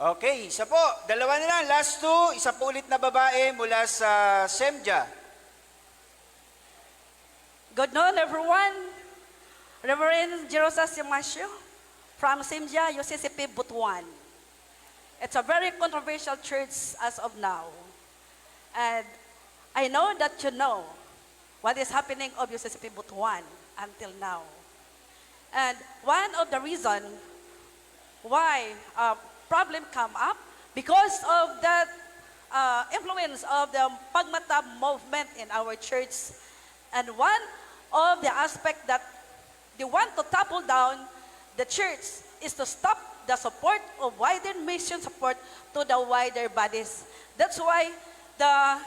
Okay, isa po. Dalawa na lang. Last two. Isa po ulit na babae mula sa SEMJA. Good noon, everyone. Reverend Jerosa Simasio from Simja, UCCP Butuan. It's a very controversial church as of now. And I know that you know what is happening of UCCP Butuan until now. And one of the reasons why problem come up because of that influence of the Pagmata movement in our church. And one of the aspect that they want to topple down the church is to stop the support of wider mission support to the wider bodies. That's why the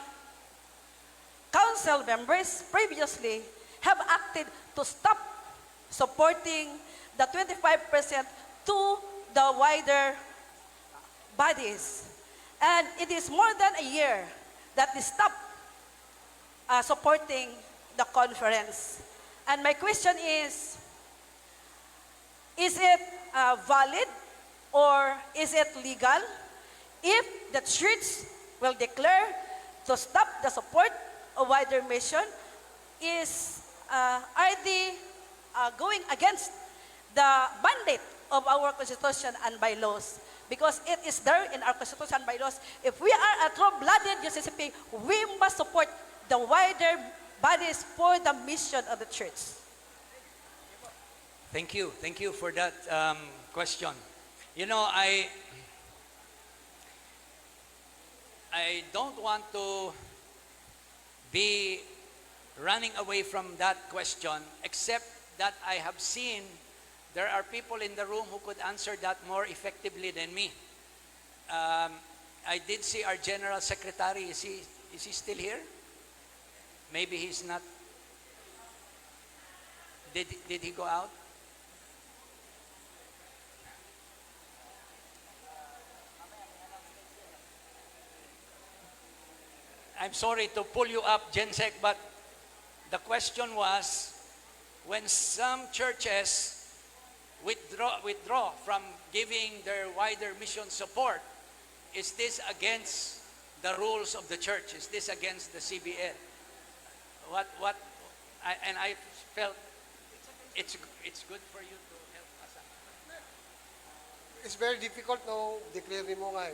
council members previously have acted to stop supporting the 25% to the wider bodies. And it is more than a year that they stopped supporting the conference. And my question is it valid or is it legal if the church will declare to stop the support of wider mission? Are they going against the mandate of our Constitution and bylaws? Because it is there in our Constitution and bylaws. If we are a true-blooded UCCP, we must support the wider bodies for the mission of the church. Thank you. Thank you for that question. You know, I don't want to be running away from that question, except that I have seen there are people in the room who could answer that more effectively than me. I did see our General Secretary. Is he still here? Maybe he's not. Did he go out? I'm sorry to pull you up, Gensec, but the question was, when some churches withdraw from giving their wider mission support, is this against the rules of the church? Is this against the CBN? I felt it's good for you to help us. It's very difficult no declare mo nga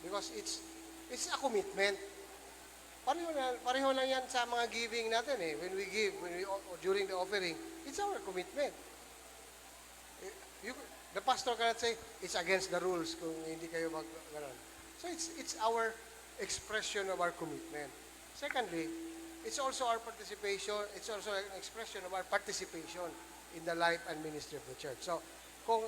because it's a commitment. Pareho lang yan sa mga giving natin eh. When we give, during the offering, it's our commitment. The pastor cannot say it's against the rules kung hindi kayo mag-ganon. So it's our expression of our commitment. Secondly, it's also our participation. It's also an expression of our participation in the life and ministry of the church. So, kung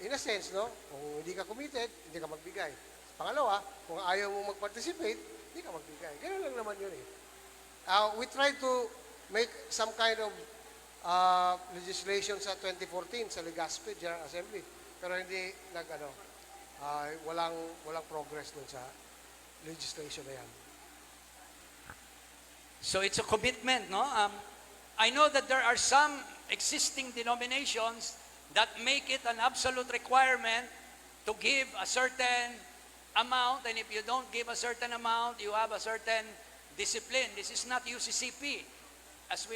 in a sense, no, kung hindi ka committed, hindi ka magbigay. Pangalawa, kung ayaw mo mag-participate, hindi ka magbigay. Ganun lang naman yun eh. We tried to make some kind of legislation sa 2014 sa Legazpi General Assembly. Pero hindi walang progress dun sa legislation na yan. So it's a commitment, no? I know that there are some existing denominations that make it an absolute requirement to give a certain amount, and if you don't give a certain amount, you have a certain discipline. This is not UCCP. As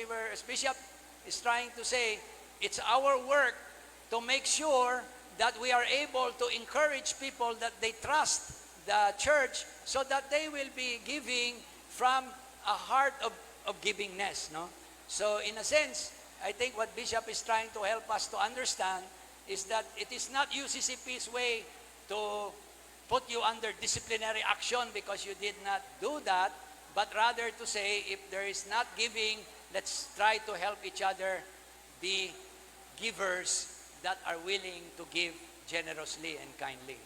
Bishop is trying to say, it's our work to make sure that we are able to encourage people that they trust the church so that they will be giving from a heart of givingness, no? So in a sense, I think what Bishop is trying to help us to understand is that it is not UCCP's way to put you under disciplinary action because you did not do that, but rather to say, if there is not giving, let's try to help each other be givers that are willing to give generously and kindly.